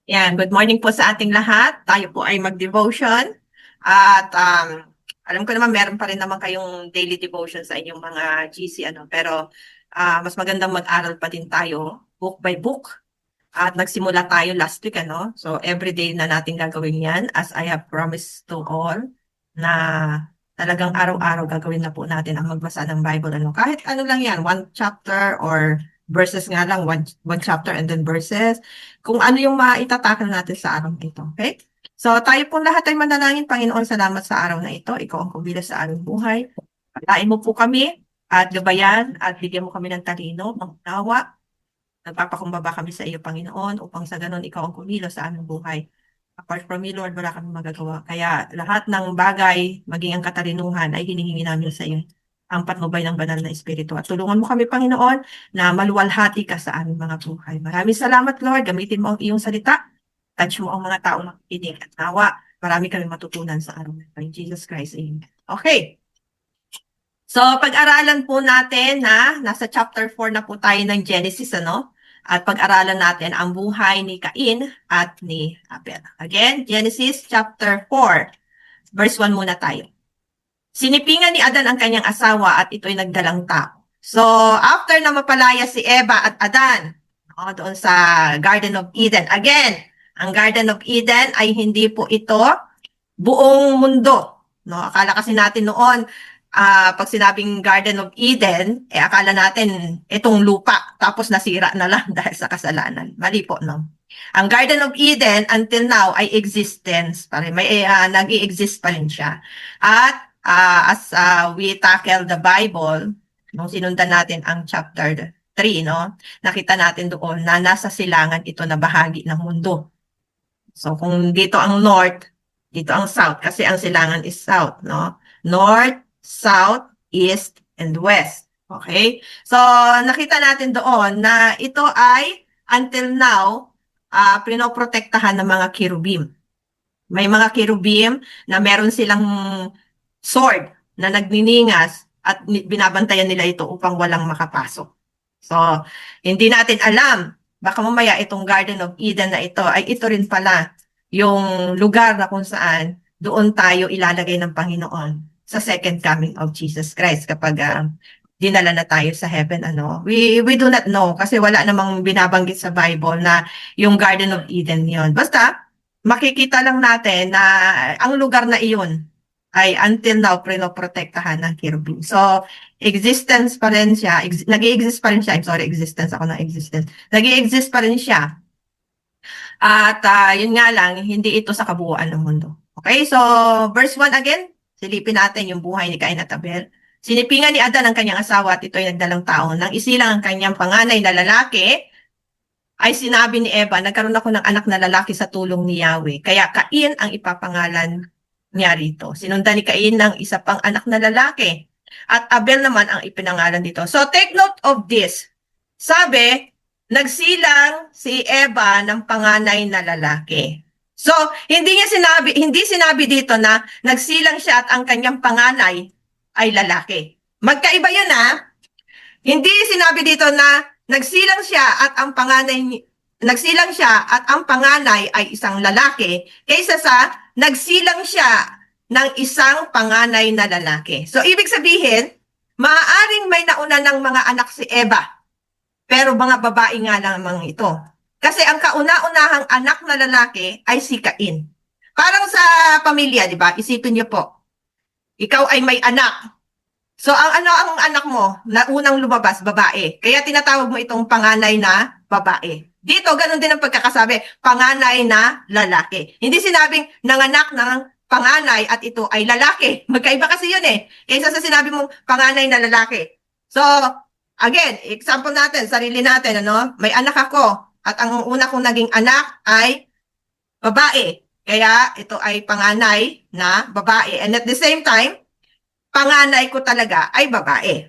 Yan, good morning po sa ating lahat. Tayo po ay mag-devotion. At alam ko naman meron pa rin naman kayong daily devotion sa inyong mga GC, pero mas magandang mag-aral pa din tayo, book by book. At nagsimula tayo last week, So everyday na natin gagawin yan as I have promised to all na talagang araw-araw gagawin na po natin ang magbasa ng Bible, Kahit ano lang yan, one chapter or verses nga lang, one chapter and then verses. Kung ano yung maitatakal natin sa araw na ito, okay? So tayo pong lahat ay manalangin. Panginoon, salamat sa araw na ito. Ikaw ang kumilos sa aming buhay. Pagkain mo po kami at gabayan at bigyan mo kami ng talino, ng unawa. Nagpapakumbaba kami sa iyo, Panginoon, upang sa ganon ikaw ang kumilos sa aming buhay. Apart from you, Lord, wala kami magagawa. Kaya lahat ng bagay, maging ang katalinuhan, ay hinihingi namin sa iyo ang patnubay ng banal na Espiritu. At tulungan mo kami, Panginoon, na maluwalhati ka sa aming mga buhay. Maraming salamat, Lord. Gamitin mo ang iyong salita. Touch mo ang mga taong makikinig at nawa. Marami kami matutunan sa araw na ito. In Jesus Christ, amen. Okay. So, pag-aralan po natin na nasa chapter 4 na po tayo ng Genesis, At pag-aralan natin ang buhay ni Cain at ni Abel. Again, Genesis chapter 4, verse 1 muna tayo. Sinipingan ni Adan ang kanyang asawa at ito'y nagdalang tao. So, after na mapalaya si Eva at Adan, doon sa Garden of Eden. Again, ang Garden of Eden ay hindi po ito buong mundo. Akala kasi natin noon, pag sinabing Garden of Eden, akala natin itong lupa, tapos nasira na lang dahil sa kasalanan. Mali po, no? Ang Garden of Eden, until now, ay existence pa rin. Nag-i-exist pa rin siya. At as we tackle the Bible, nung sinundan natin ang chapter 3, nakita natin doon na nasa silangan ito na bahagi ng mundo. So, kung dito ang north, dito ang south, kasi ang silangan is south, North, south, east, and west. Okay? So, nakita natin doon na ito ay, until now, pinoprotektahan ng mga kirubim. May mga kirubim na meron silang sword na nagniningas at binabantayan nila ito upang walang makapasok. So, hindi natin alam, baka mamaya itong Garden of Eden na ito ay ito rin pala yung lugar na kung saan doon tayo ilalagay ng Panginoon sa second coming of Jesus Christ kapag dinala na tayo sa heaven, We do not know kasi wala namang binabanggit sa Bible na yung Garden of Eden yon. Basta, makikita lang natin na ang lugar na iyon ay until now pinoprotektahan ng cherubim. So, existence pa rin siya, nag-i-exist pa rin siya, I'm sorry, existence, ako na existence. Nag-i-exist pa rin siya. At yun nga lang, hindi ito sa kabuuan ng mundo. Okay, so verse 1 again, silipin natin yung buhay ni Cain at Abel. Sinipingan ni Adan ang kanyang asawa at ito'y nagdalang taon. Nang isilang ang kanyang panganay na lalaki, ay sinabi ni Eva, nagkaroon ako ng anak na lalaki sa tulong ni Yahweh. Kaya Cain ang ipapangalan niya rito. Sinundan ni Cain ng isa pang anak na lalaki. At Abel naman ang ipinangalan dito. So take note of this. Sabi, nagsilang si Eva ng panganay na lalaki. So, hindi sinabi dito na nagsilang siya at ang kanyang panganay ay lalaki. Magkaiba yun, Hindi sinabi dito na nagsilang siya at ang panganay ay isang lalaki kaysa sa nagsilang siya ng isang panganay na lalaki. So, ibig sabihin, maaaring may nauna ng mga anak si Eva, pero mga babae nga lamang ito. Kasi ang kauna-unahang anak na lalaki ay si Cain. Parang sa pamilya, di ba? Isipin niyo po, ikaw ay may anak. So, ang anak mo, na unang lumabas, babae. Kaya tinatawag mo itong panganay na babae. Dito, ganun din ang pagkakasabi, panganay na lalaki. Hindi sinabing nanganak ng panganay at ito ay lalaki. Magkaiba kasi yun Kaysa sa sinabi mong panganay na lalaki. So, again, example natin, sarili natin, May anak ako at ang una kong naging anak ay babae. Kaya ito ay panganay na babae. And at the same time, panganay ko talaga ay babae.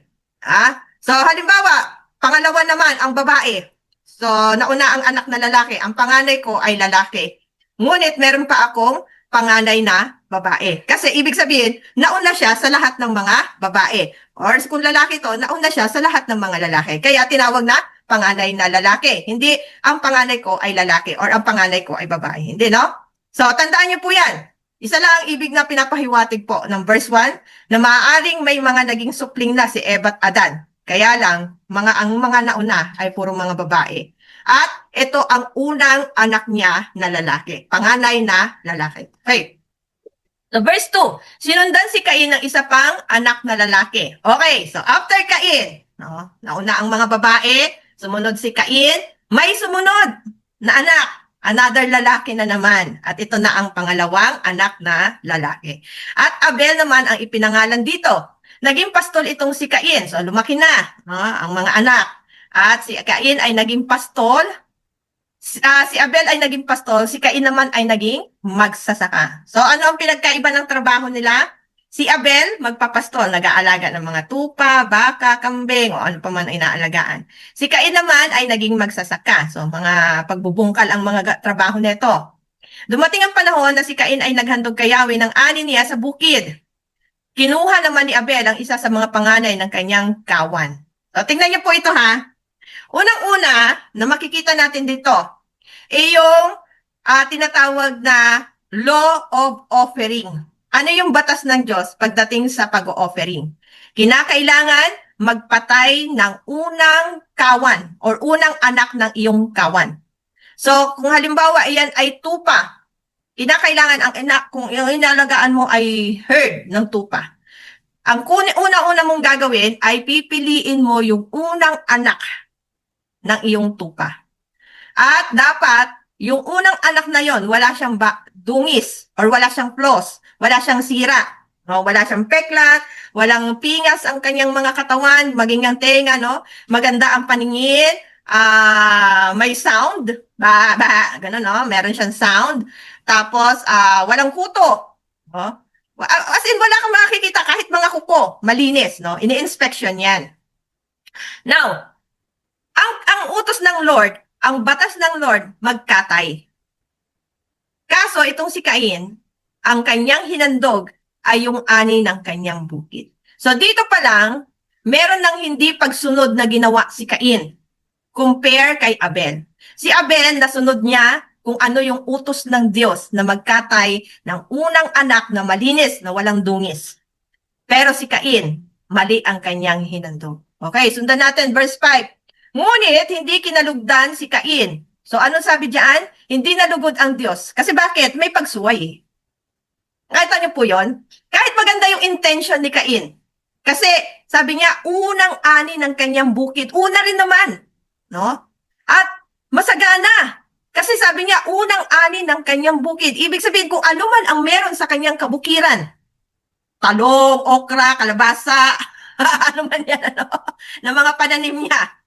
So, halimbawa, pangalawa naman ang babae. So, nauna ang anak na lalaki. Ang panganay ko ay lalaki. Ngunit meron pa akong panganay na babae. Kasi ibig sabihin, nauna siya sa lahat ng mga babae. Or kung lalaki to, nauna siya sa lahat ng mga lalaki. Kaya tinawag na panganay na lalaki. Hindi ang panganay ko ay lalaki or ang panganay ko ay babae. Hindi, no? So, tandaan niyo po yan. Isa lang ang ibig na pinapahiwatig po ng verse 1 na maaaring may mga naging supling na si Eva at Adan. Kaya lang, ang mga nauna ay puro mga babae. At ito ang unang anak niya na lalaki. Panganay na lalaki. Okay. So verse 2, sinundan si Cain ng isa pang anak na lalaki. Okay, so after Cain, no, nauna ang mga babae, sumunod si Cain, may sumunod na anak, another lalaki na naman. At ito na ang pangalawang anak na lalaki. At Abel naman ang ipinangalan dito. Naging pastol itong si Cain. So lumaki na, no, ang mga anak. At si Cain ay naging pastol. Si Abel ay naging pastol, si Cain naman ay naging magsasaka. So ano ang pinagkaiba ng trabaho nila? Si Abel, magpapastol, nag-aalaga ng mga tupa, baka, kambing, o ano pa man ay naalagaan. Si Cain naman ay naging magsasaka. So mga pagbubungkal ang mga trabaho nito. Dumating ang panahon na si Cain ay naghandog kay Yahweh ng ani niya sa bukid. Kinuha naman ni Abel ang isa sa mga panganay ng kanyang kawan. So tingnan niyo po ito ha. Unang-una na makikita natin dito, yung tinatawag na law of offering. Ano yung batas ng Diyos pagdating sa pag-offering? Kinakailangan magpatay ng unang kawan or unang anak ng iyong kawan. So, kung halimbawa iyan ay tupa, kinakailangan kung yung inalagaan mo ay herd ng tupa. Ang una-una mong gagawin ay pipiliin mo yung unang anak ng iyong tupa. At dapat, yung unang anak na yon wala siyang dungis or wala siyang flaws, wala siyang sira, no? Wala siyang peklat, walang pingas ang kanyang mga katawan, maging ang tenga, no? Maganda ang paningin, may sound, ganun, no? Meron siyang sound. Tapos, walang kuto, no? As in, wala kang makikita kahit mga kuko, malinis, no? Ini-inspection yan. Now, ang utos ng Lord, ang batas ng Lord, magkatay. Kaso itong si Cain, ang kanyang hinandog ay yung ani ng kanyang bukid. So dito pa lang, meron ng hindi pagsunod na ginawa si Cain compare kay Abel. Si Abel, nasunod niya kung ano yung utos ng Diyos na magkatay ng unang anak na malinis, na walang dungis. Pero si Cain, mali ang kanyang hinandog. Okay, sundan natin verse 5. Ngunit hindi kinalugdan si Cain. So anong sabi diyan? Hindi nalugod ang Diyos. Kasi bakit? May pagsuway eh. Nakita niyo po yon? Kahit maganda yung intention ni Cain. Kasi sabi niya, unang ani ng kanyang bukid. Una rin naman. No? At masagana. Kasi sabi niya, unang ani ng kanyang bukid. Ibig sabihin kung ano man ang meron sa kanyang kabukiran. Talong, okra, kalabasa, ano man yan, ano? Na mga pananim niya.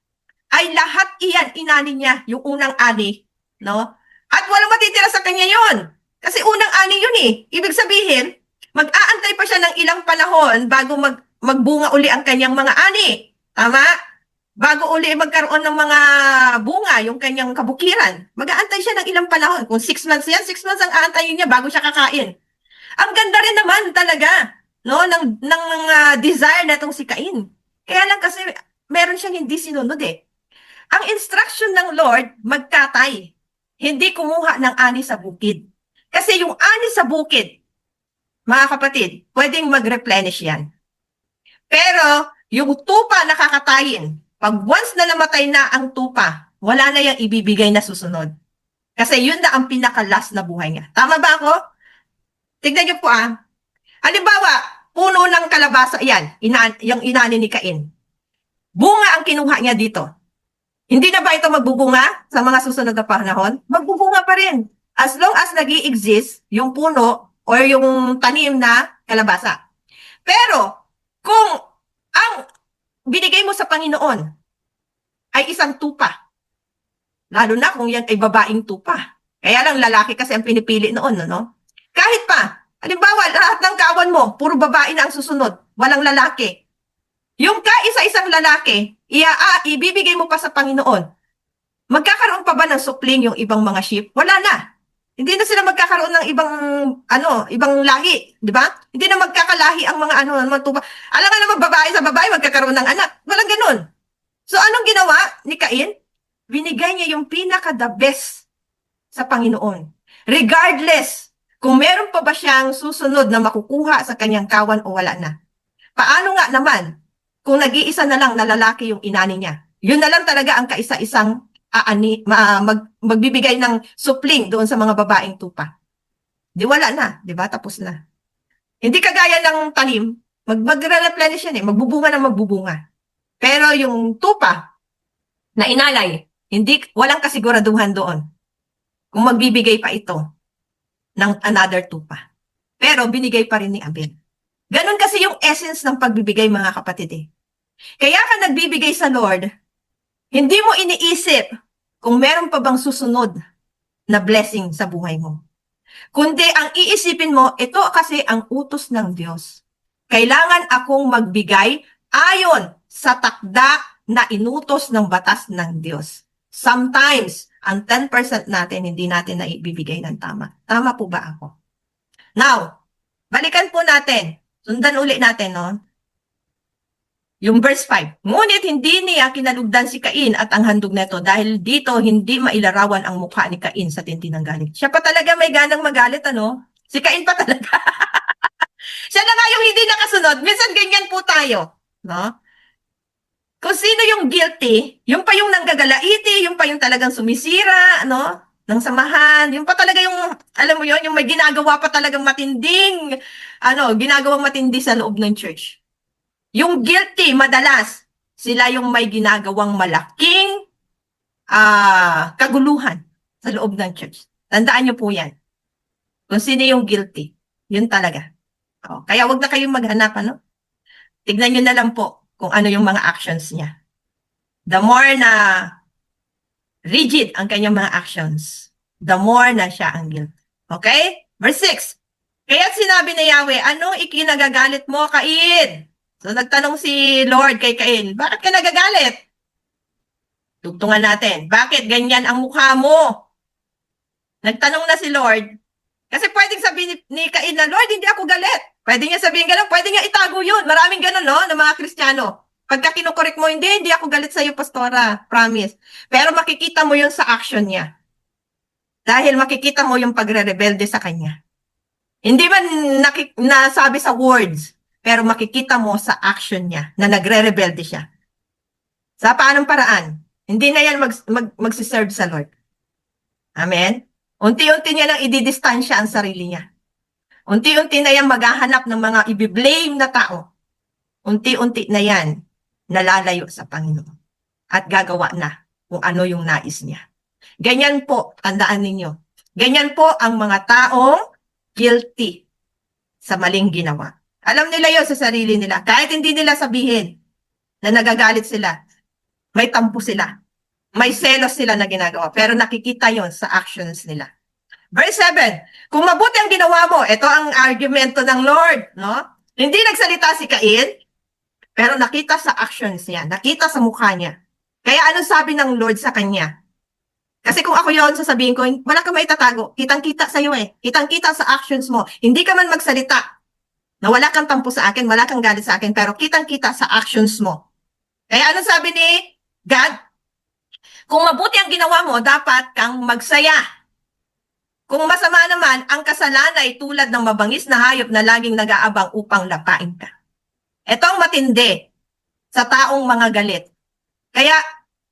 Ay lahat iyan, inani niya, yung unang ani, no? At walang matitira sa kanya yon. Kasi unang ani yun eh. Ibig sabihin, mag-aantay pa siya ng ilang panahon bago magbunga uli ang kanyang mga ani. Tama? Bago uli magkaroon ng mga bunga, yung kanyang kabukiran. Mag-aantay siya ng ilang panahon. Kung 6 months yan, 6 months ang aantayin niya bago siya kakain. Ang ganda rin naman talaga, no, ng desire na itong si Cain. Kaya lang kasi meron siyang hindi sinunod eh. Ang instruction ng Lord, magkatay. Hindi kumuha ng ani sa bukid. Kasi yung ani sa bukid, mga kapatid, pwedeng mag-replenish yan. Pero, yung tupa na kakatayin, pag once na namatay na ang tupa, wala na yung ibibigay na susunod. Kasi yun na ang pinaka-last na buhay niya. Tama ba ako? Tignan niyo po Halimbawa, puno ng kalabasa, yan, yung inani ni Cain. Bunga ang kinuha niya dito. Hindi na ba ito magbubunga sa mga susunod na panahon? Magbubunga pa rin. As long as nag-i-exist yung puno o yung tanim na kalabasa. Pero, kung ang binigay mo sa Panginoon ay isang tupa, lalo na kung yan ay babaeng tupa. Kaya lang lalaki kasi ang pinipili noon, no? Kahit pa, halimbawa, lahat ng kawan mo, puro babae na ang susunod, walang lalaki. Yung kaisa-isang lalaki, ibibigay mo pa sa Panginoon. Magkakaroon pa ba ng supling yung ibang mga sheep? Wala na. Hindi na sila magkakaroon ng ibang lahi, di ba? Hindi na magkakalahi ang mga mga tupa. Alam nga naman, babae sa babae magkakaroon ng anak. Walang ganun. So anong ginawa ni Cain? Binigay niya yung pinaka-the best sa Panginoon. Regardless kung meron pa ba siyang susunod na makukuha sa kanyang kawan o wala na. Paano nga naman kung nag-iisa na lang na lalaki yung inani niya? Yun na lang talaga ang kaisa-isang magbibigay ng supling doon sa mga babaeng tupa. Di wala na, di ba? Tapos na. Hindi kagaya ng tanim, magre-replenish yan magbubunga na magbubunga. Pero yung tupa na inalay, walang kasiguraduhan doon kung magbibigay pa ito ng another tupa. Pero binigay pa rin ni Abel. Ganon kasi yung essence ng pagbibigay, mga kapatid Kaya ka nagbibigay sa Lord, hindi mo iniisip kung meron pa bang susunod na blessing sa buhay mo. Kundi ang iisipin mo, ito kasi ang utos ng Diyos. Kailangan akong magbigay ayon sa takda na inutos ng batas ng Diyos. Sometimes, ang 10% natin, hindi natin naibibigay ng tama. Tama po ba ako? Now, balikan po natin. Sundan uli natin, no? Yung verse 5. Ngunit hindi niya kinalugdan si Cain at ang handog nito dahil dito hindi mailarawan ang mukha ni Cain sa tindi ng galit. Siya pa talaga may ganang magalit, ano? Si Cain pa talaga. Siya na nga yung hindi nakasunod. Minsan ganyan po tayo, no? Kung sino yung guilty, yung pa yung nanggagalaiti, yung pa yung talagang sumisira, no? Ng samahan, yung pa talaga yung, alam mo yon, yung may ginagawa pa talagang matinding, ginagawang matindi sa loob ng church. Yung guilty, madalas, sila yung may ginagawang malaking kaguluhan sa loob ng church. Tandaan nyo po yan. Kung sino yung guilty, yun talaga. Kaya wag na kayong maghanap, ano? Tignan nyo na lang po kung ano yung mga actions niya. The more na rigid ang kanyang mga actions, the more na siya ang guilty. Okay? Verse 6. Kaya sinabi ni Yahweh, anong ikinagagalit mo, Cain? So nagtanong si Lord kay Cain, bakit ka nagagalit? Tugtungan natin, bakit ganyan ang mukha mo? Nagtanong na si Lord, kasi pwedeng sabihin ni Cain na, Lord, hindi ako galit. Pwede niya sabihin gano'n, pwede niya itago yun. Maraming gano'n, no, ng mga Kristiyano. Pagka kinukorek mo, hindi ako galit sa'yo, pastora, promise. Pero makikita mo yun sa action niya. Dahil makikita mo yung pagre-rebelde sa kanya. Hindi man nasabi sa words, pero makikita mo sa action niya na nagre-rebelde siya. Sa paanong paraan? Hindi na yan magsiserve sa Lord. Amen? Unti-unti niya lang ididistansya ang sarili niya. Unti-unti na yan maghahanap ng mga ibiblame na tao. Unti-unti na yan nalalayo sa Panginoon. At gagawa na kung ano yung nais niya. Ganyan po, tandaan ninyo. Ganyan po ang mga taong guilty sa maling ginawa. Alam nila yun sa sarili nila. Kahit hindi nila sabihin na nagagalit sila, may tampo sila. May selos sila na ginagawa. Pero nakikita yon sa actions nila. Verse 7, kung mabuti ang ginawa mo, ito ang argumento ng Lord, no? Hindi nagsalita si Cain, pero nakita sa actions niya, nakita sa mukha niya. Kaya anong sabi ng Lord sa kanya? Kasi kung ako yon, sasabihin ko, wala kang maitatago. Kitang-kita sa'yo Kitang-kita sa actions mo. Hindi ka man magsalita na wala kang tampo sa akin, wala kang galit sa akin, pero kitang-kita sa actions mo. Kaya anong sabi ni God? Kung mabuti ang ginawa mo, dapat kang magsaya. Kung masama naman, ang kasalanan ay tulad ng mabangis na hayop na laging nag-aabang upang lapain ka. Ito ang matindi sa taong mga galit. Kaya,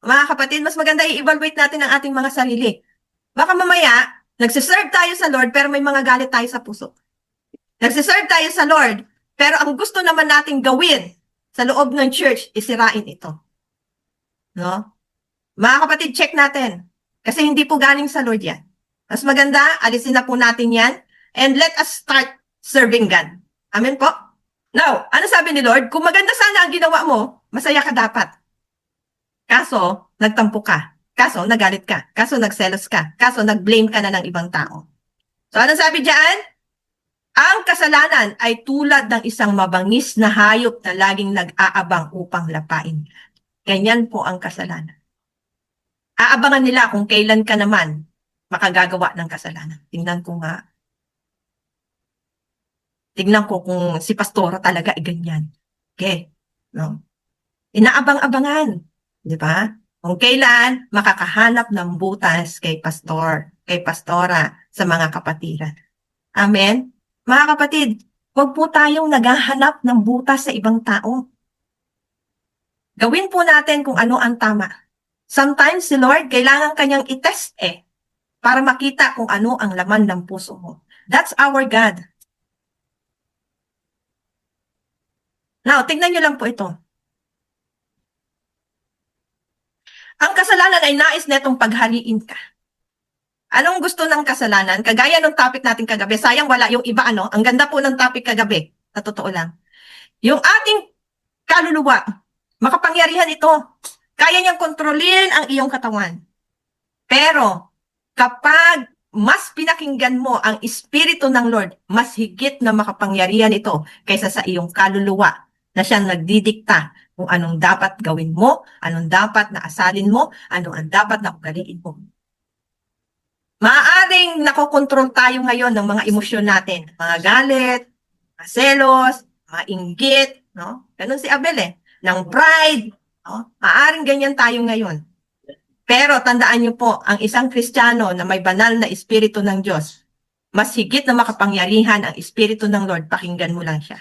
mga kapatid, mas maganda i-evaluate natin ang ating mga sarili. Baka mamaya, nagsiserve tayo sa Lord pero may mga galit tayo sa puso. Nagsiserve tayo sa Lord pero ang gusto naman nating gawin sa loob ng church, isirain ito. No? Mga kapatid, check natin. Kasi hindi po galing sa Lord yan. Mas maganda, alisin na po natin yan and let us start serving God. Amen po? Now, ano sabi ni Lord? Kung maganda sana ang ginawa mo, masaya ka dapat. Kaso, nagtampo ka. Kaso, nagalit ka. Kaso, nagselos ka. Kaso, nagblame ka na ng ibang tao. So, ano sabi diyan? Ang kasalanan ay tulad ng isang mabangis na hayop na laging nag-aabang upang lapain. Ganyan po ang kasalanan. Aabangan nila kung kailan ka naman makagagawa ng kasalanan. Tingnan ko nga. Tingnan ko kung si pastora talaga ay ganyan. Okay. No? Inaabang-abangan. Di ba? Kung kailan makakahanap ng butas kay pastor, kay pastora sa mga kapatiran. Amen? Mga kapatid, huwag po tayong naghahanap ng butas sa ibang tao. Gawin po natin kung ano ang tama. Sometimes si Lord, kailangan kanyang itest para makita kung ano ang laman ng puso mo. That's our God. Now, tignan nyo lang po ito. Ang kasalanan ay nais netong paghaliin ka. Anong gusto ng kasalanan? Kagaya ng topic natin kagabi, sayang wala yung iba, ano? Ang ganda po ng topic kagabi, sa totoo lang. Yung ating kaluluwa, makapangyarihan ito. Kaya niyang kontrolin ang iyong katawan. Pero, kapag mas pinakinggan mo ang Espiritu ng Lord, mas higit na makapangyarihan ito kaysa sa iyong kaluluwa na siyang nagdidikta kung anong dapat gawin mo, anong dapat na asalin mo, anong ang dapat na ugaliin mo. Maaaring nakokontrol tayo ngayon ng mga emosyon natin, mga galit, mga selos, mga inggit, no? Ganun si Abel ng pride, no? Maaaring ganyan tayo ngayon. Pero tandaan niyo po, ang isang Kristiyano na may banal na Espiritu ng Diyos, mas higit na makapangyarihan ang Espiritu ng Lord, pakinggan mo lang siya.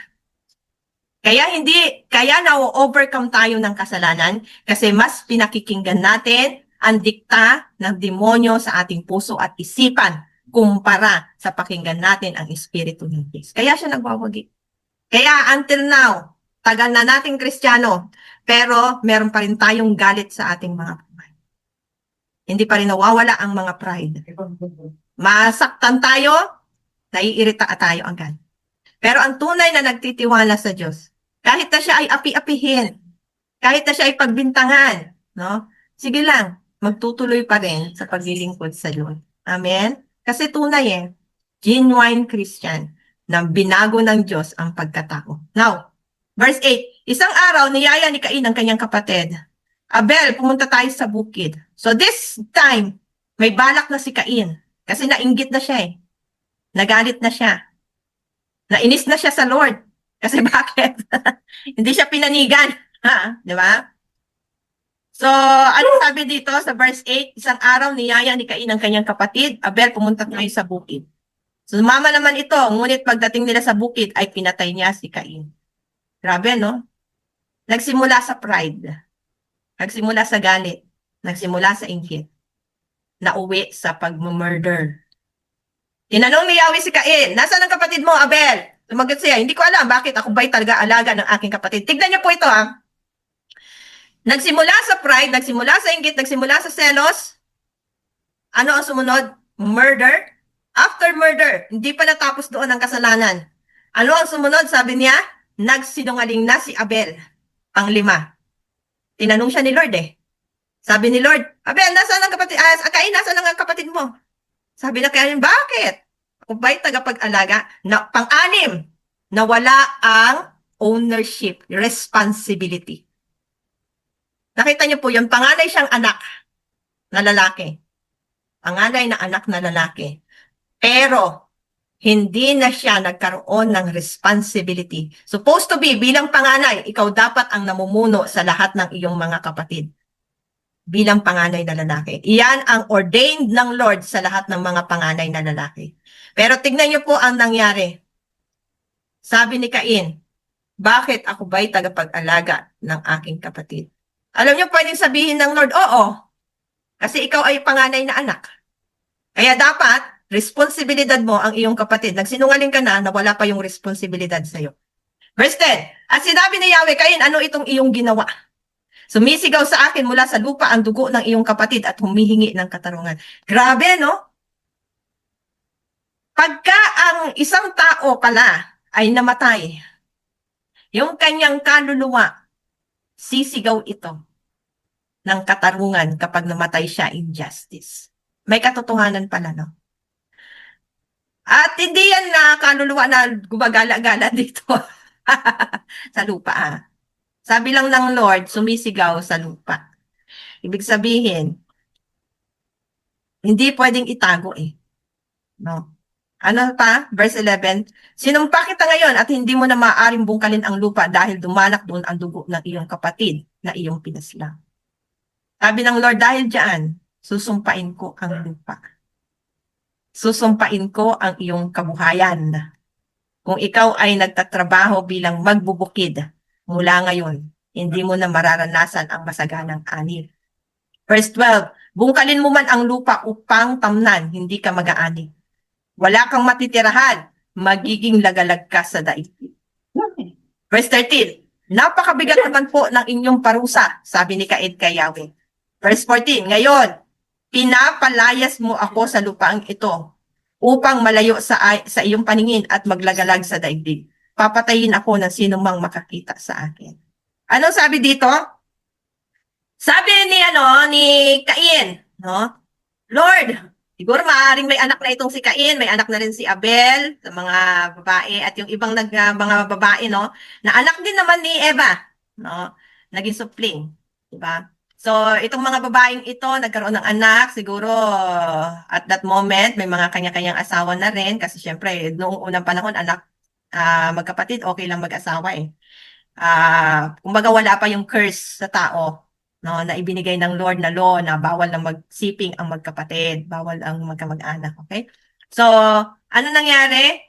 Kaya na-overcome tayo ng kasalanan kasi mas pinakikinggan natin ang dikta ng demonyo sa ating puso at isipan kumpara sa pakinggan natin ang Espiritu ng Diyos. Kaya siya nagwawagi. Kaya until now, tagal na nating Kristiyano, pero meron pa rin tayong galit sa ating mga buhay. Hindi pa rin nawawala ang mga pride. Masaktan tayo, naiirita tayo agad. Pero ang tunay na nagtitiwala sa Diyos, kahit na siya ay api-apihin, kahit na siya ay pagbintangan, no? Sige lang, magtutuloy pa rin sa paglilingkod sa Lord. Amen? Kasi tunay genuine Christian na binago ng Diyos ang pagkatao. Now, verse 8, isang araw niyaya ni Cain ang kanyang kapatid. Abel, pumunta tayo sa bukid. So this time, may balak na si Cain kasi nainggit na siya Nagalit na siya. Nainis na siya sa Lord. Kasi bakit? Hindi siya pinanigan. Di ba? So, ano sabi dito sa verse 8? Isang araw niyaya ni Cain ang kanyang kapatid. Abel, pumunta tayo sa bukid. So, sumama naman ito. Ngunit pagdating nila sa bukid, ay pinatay niya si Cain. Grabe, no? Nagsimula sa pride. Nagsimula sa galit. Nagsimula sa inggit. Nauwi sa pag-murder. Tinanong ni Yahweh si Cain, nasaan ang kapatid mo, Abel? Sumagot siya, hindi ko alam bakit ako ba'y talaga alaga ng aking kapatid. Tignan niyo po ito Nagsimula sa pride, nagsimula sa inggit, nagsimula sa selos. Ano ang sumunod? Murder. After murder, hindi pa natapos doon ang kasalanan. Ano ang sumunod? Sabi niya, nagsinungaling na si Abel. Panglima. Tinanong siya ni Lord Sabi ni Lord, Abel, nasaan ang kapatid? Cain, nasaan ang kapatid mo? Sabi na Cain, bakit? Ako ba'y tagapag-alaga? Pang-anim, nawala ang ownership, responsibility. Nakita niyo po, yung panganay siyang anak na lalaki. Panganay na anak na lalaki. Pero, hindi na siya nagkaroon ng responsibility. Supposed to be, bilang panganay, ikaw dapat ang namumuno sa lahat ng iyong mga kapatid. Bilang panganay na lalaki. Iyan ang ordained ng Lord sa lahat ng mga panganay na lalaki. Pero tignan niyo po ang nangyari. Sabi ni Cain, bakit ako ba'y tagapag-alaga ng aking kapatid? Alam niyo, pwedeng sabihin ng Lord, oo, kasi ikaw ay panganay na anak. Kaya dapat, responsibilidad mo ang iyong kapatid. Nagsinungaling ka na wala pa yung responsibilidad sa'yo. Verse 10, at sinabi ni Yahweh, Cain, ano itong iyong ginawa? Sumisigaw sa akin mula sa lupa ang dugo ng iyong kapatid at humihingi ng katarungan. Grabe, no? Pagka ang isang tao pala ay namatay, yung kanyang kaluluwa, sisigaw ito ng katarungan kapag namatay siya in justice. May katotohanan pala, no? At hindi yan na kaluluwa na gumagala-gala dito sa lupa. Sabi lang ng Lord, sumisigaw sa lupa. Ibig sabihin, hindi pwedeng itago No? Ano pa? Verse 11, sinumpa kita ngayon at hindi mo na maaaring bungkalin ang lupa dahil dumalak doon ang dugo ng iyong kapatid na iyong pinaslang. Sabi ng Lord, dahil diyan, susumpain ko ang lupa. Susumpain ko ang iyong kabuhayan. Kung ikaw ay nagtatrabaho bilang magbubukid, mula ngayon, hindi mo na mararanasan ang masaganang ani. Verse 12, bungkalin mo man ang lupa upang tamnan, hindi ka mag-aani. Wala kang matitirahan, magiging lagalag ka sa daigdig. Verse 13, napakabigat naman po ng inyong parusa, sabi ni Cain kay Yahweh. Verse 14, ngayon, pinapalayas mo ako sa lupaang ito upang malayo sa iyong paningin at maglagalag sa daigdig. Papatayin ako ng sino mang makakita sa akin. Ano sabi dito? Sabi ni Cain, no? Lord, siguro maaaring may anak na itong si Cain, may anak na rin si Abel, sa mga babae at yung ibang mga babae, no, na anak din naman ni Eva, no, naging supling, di ba? So, itong mga babaeng ito, nagkaroon ng anak, siguro at that moment, may mga kanya-kanyang asawa na rin, kasi syempre, noong unang panahon, anak, magkapatid, okay lang mag-asawa eh. Kumbaga wala pa yung curse sa tao, no, na ibinigay ng Lord na law na bawal na magsiping ang magkapatid, bawal ang magkamag-anak, okay? So, ano nangyari?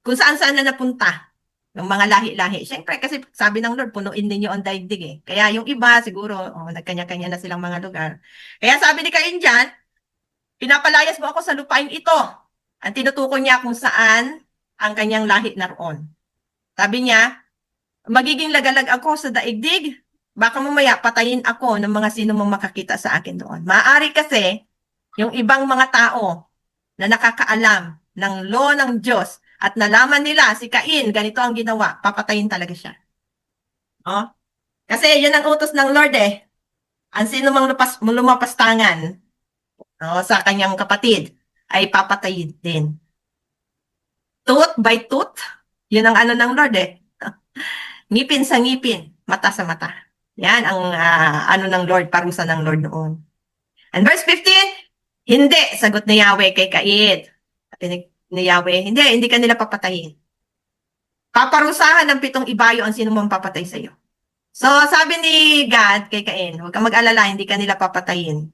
Kung saan-saan na napunta yung mga lahi-lahi. Siyempre, kasi sabi ng Lord, punuin ninyo ang daigdig eh. Kaya yung iba, siguro, nagkanya-kanya na silang mga lugar. Kaya sabi ni Cain dyan, pinapalayas mo ako sa lupain ito. Ang tinutukoy niya kung saan ang kanyang lahi naroon. Sabi niya, magiging lagalag ako sa daigdig, baka mamaya patayin ako ng mga sino mang makakita sa akin doon. Maaari kasi, yung ibang mga tao na nakakaalam ng law ng Diyos at nalaman nila si Cain, ganito ang ginawa, papatayin talaga siya. Oh? Kasi yun ang utos ng Lord eh. Ang sino mang lumapastangan sa kanyang kapatid ay papatayin din. Tooth by tooth, yun ang ano ng Lord eh. Ngipin sa ngipin, mata sa mata. Yan ang ano ng Lord, parusa ng Lord noon. And verse 15, hindi, sagot ni Yahweh kay Cain. Ni Yahweh, hindi ka nila papatayin. Paparusahan ng 7 ibayo ang sino mang papatay sa iyo. So, sabi ni God kay Cain, huwag kang mag-alala, hindi ka nila papatayin.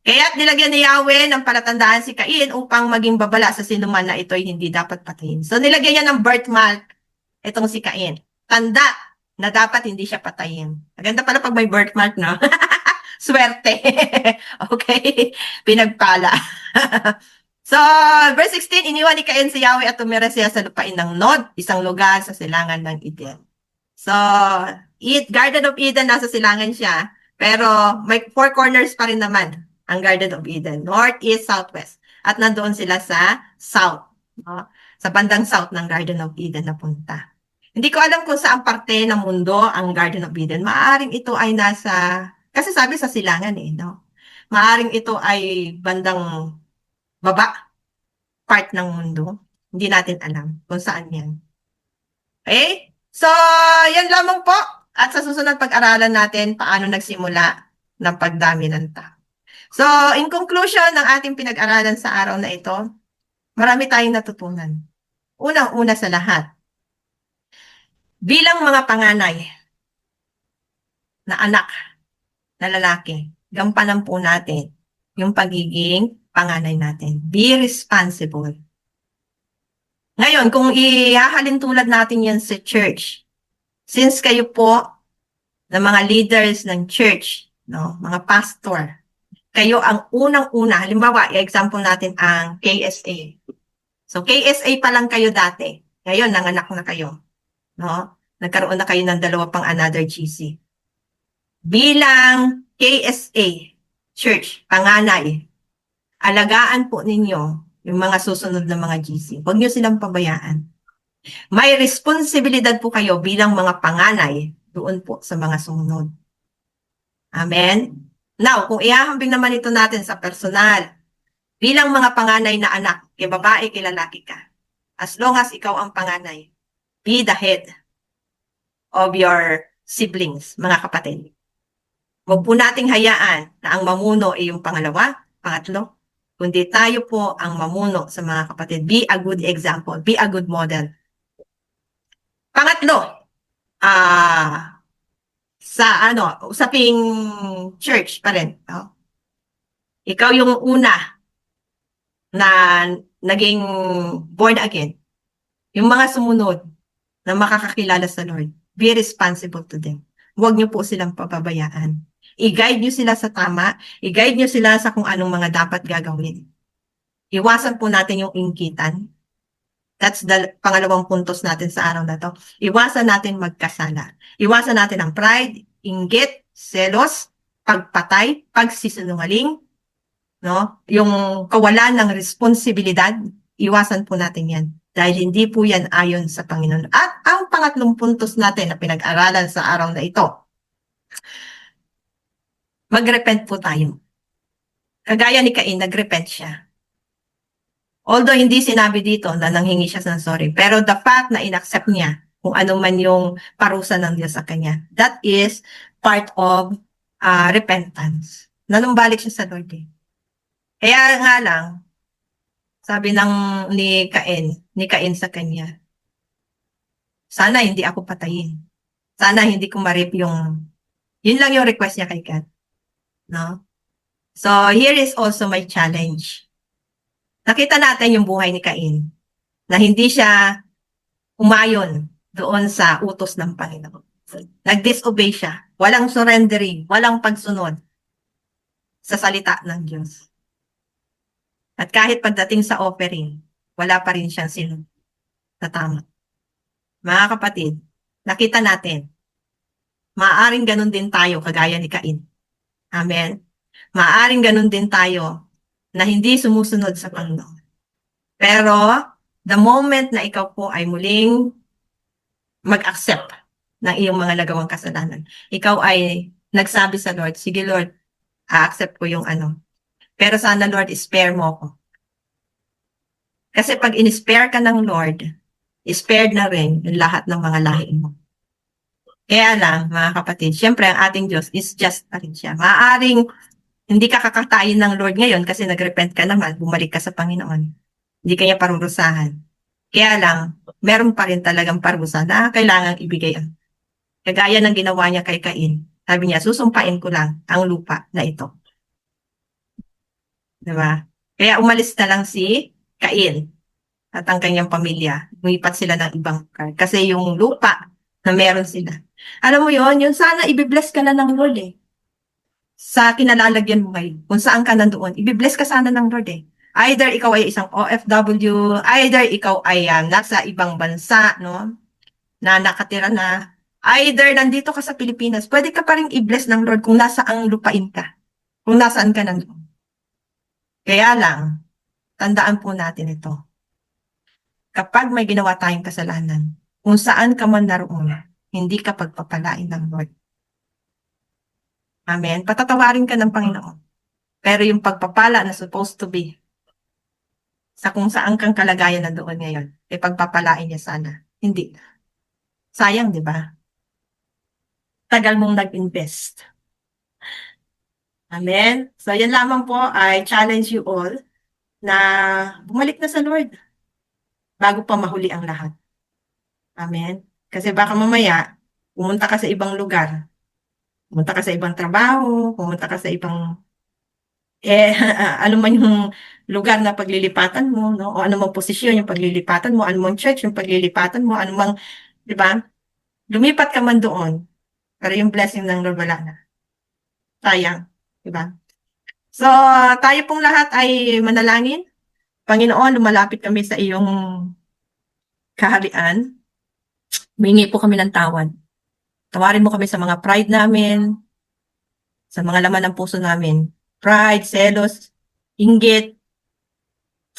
Kaya't nilagyan ni Yahweh ng palatandaan si Cain upang maging babala sa sino man na ito'y hindi dapat patayin. So, nilagyan niya ng birthmark itong si Cain. Tanda na dapat hindi siya patayin. Maganda pala pag may birthmark, no? Swerte. Okay? Pinagpala. So, verse 16, iniwan ni Cain si Yahweh at tumira siya sa lupain ng Nod, isang lugar sa silangan ng Eden. So, Garden of Eden, nasa silangan siya. Pero may 4 corners pa rin naman ang Garden of Eden. North, East, South, West. At nandoon sila sa South. No? Sa bandang South ng Garden of Eden na punta. Hindi ko alam kung saan parte ng mundo ang Garden of Eden. Maaring ito ay nasa, kasi sabi sa silangan eh, no? Maaring ito ay bandang baba, part ng mundo. Hindi natin alam kung saan yan. Okay? So, yan lamang po. At sa susunod pag-aralan natin paano nagsimula ng pagdami ng tao. So, in conclusion ng ating pinag-aralan sa araw na ito, marami tayong natutunan. Unang-una sa lahat, bilang mga panganay na anak na lalaki, gampanan po natin yung pagiging panganay natin. Be responsible. Ngayon, kung ihahalin tulad natin yan sa church, since kayo po na mga leaders ng church, no, mga pastor, kayo ang unang-una, halimbawa, i-example natin ang KSA. So, KSA pa lang kayo dati. Ngayon, nanganak na kayo. No? Nagkaroon na kayo ng 2 pang another GC. Bilang KSA, church, panganay, alagaan po ninyo yung mga susunod na mga GC. Huwag nyo silang pabayaan. May responsibilidad po kayo bilang mga panganay doon po sa mga sumunod. Amen? Now, kung ihahambing naman ito natin sa personal, bilang mga panganay na anak, kay babae, kay lalaki ka, as long as ikaw ang panganay, be the head of your siblings, mga kapatid. Huwag po nating hayaan na ang mamuno ay yung pangalawa, pangatlo, kundi tayo po ang mamuno sa mga kapatid. Be a good example. Be a good model. Pangatlo, sa usaping church pa rin, no? Ikaw yung una na naging born again. Yung mga sumunod na makakakilala sa Lord, be responsible to them. Huwag niyo po silang pababayaan. I-guide niyo sila sa tama, i-guide niyo sila sa kung anong mga dapat gagawin. Iwasan po natin yung inggitan. That's the pangalawang puntos natin sa araw na to. Iwasan natin magkasala. Iwasan natin ang pride, inggit, selos, pagpatay, pagsisinungaling, no? Yung kawalan ng responsibilidad, iwasan po natin yan. Dahil hindi po yan ayon sa Panginoon. At ang pangatlong puntos natin na pinag-aralan sa araw na ito, mag-repent po tayo. Kagaya ni Cain, nag-repent siya. Although hindi sinabi dito na nanghingi siya ng sorry, pero the fact na inaccept niya kung ano man yung parusa ng Diyos sa kanya, that is part of repentance. Nanumbalik siya sa Lord eh. Kaya nga lang, sabi ni Cain sa kanya, sana hindi ako patayin. Sana hindi ko ma-rape yun lang yung request niya kay God. No? So, here is also my challenge. Nakita natin yung buhay ni Cain na hindi siya umayon doon sa utos ng Panginoon. Nag-disobey siya. Walang surrendering, walang pagsunod sa salita ng Diyos. At kahit pagdating sa offering, wala pa rin siyang sinunod na tama. Mga kapatid, nakita natin, maaaring ganun din tayo kagaya ni Cain. Amen? Maaaring ganun din tayo na hindi sumusunod sa Panginoon. Pero, the moment na ikaw po ay muling mag-accept ng iyong mga nagawang kasalanan, ikaw ay nagsabi sa Lord, sige Lord, a-accept ko yung pero sana Lord, spare mo ako. Kasi pag in-spare ka ng Lord, spared na rin yung lahat ng mga lahi mo. Kaya lang, mga kapatid, syempre ang ating Diyos is just pa rin siya. Maaaring hindi ka kakatayin ng Lord ngayon kasi nag-repent ka naman, bumalik ka sa Panginoon. Hindi kanya parurusahan. Kaya lang, meron pa rin talagang parusa na kailangan ibigay. Kagaya ng ginawa niya kay Cain. Sabi niya, susumpain ko lang ang lupa na ito. Diba? Kaya umalis na lang si Cain at ang kanyang pamilya. Lumipat sila ng ibang lugar. Kasi yung lupa na meron sila. Alam mo yon, yun sana ibibless ka na ng Lord eh. Sa kinalalagyan mo ngayon. Kung saan ka nandoon, ibibless ka sana ng Lord eh. Either ikaw ay isang OFW, either ikaw ay nasa ibang bansa, no? Na nakatira na. Either nandito ka sa Pilipinas, pwede ka pa rin i-bless ng Lord kung nasaan lupain ka. Kung nasaan ka nandoon. Kaya lang, tandaan po natin ito. Kapag may ginawa tayong kasalanan, kung saan ka man naroon, hindi ka pagpapalain ng Lord. Amen? Patatawarin ka ng Panginoon. Pero yung pagpapala na supposed to be sa kung saan kang kalagayan na doon ngayon, ay pagpapalain niya sana. Hindi. Sayang, di ba? Tagal mong nag-invest. Amen? So, yan lamang po, I challenge you all na bumalik na sa Lord bago pa mahuli ang lahat. Amen? Kasi baka mamaya, pumunta ka sa ibang lugar, pumunta ka sa ibang trabaho, pumunta ka sa ibang ano man yung lugar na paglilipatan mo, no? O ano mang posisyon yung paglilipatan mo, ano mang church yung paglilipatan mo, ano mang, di ba? Lumipat ka man doon, pero yung blessing ng Lord wala na. Sayang, di ba? So, tayo pong lahat ay manalangin. Panginoon, lumalapit kami sa iyong kaharian. Humingi po kami ng tawad. Tawarin mo kami sa mga pride namin, sa mga laman ng puso namin. Pride, selos, inggit,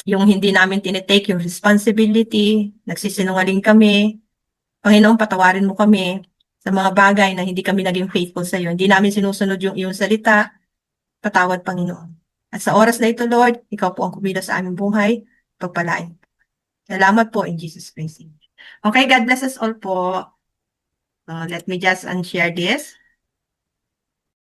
yung hindi namin tinitake yung responsibility, nagsisinungaling kami. Panginoon, patawarin mo kami sa mga bagay na hindi kami naging faithful sa iyo. Hindi namin sinusunod yung iyong salita. Patawad, Panginoon. At sa oras na ito, Lord, ikaw po ang kumilos sa aming buhay. Pagpalain. Salamat po in Jesus Christ. Okay, God bless us all po. Let me just unshare this.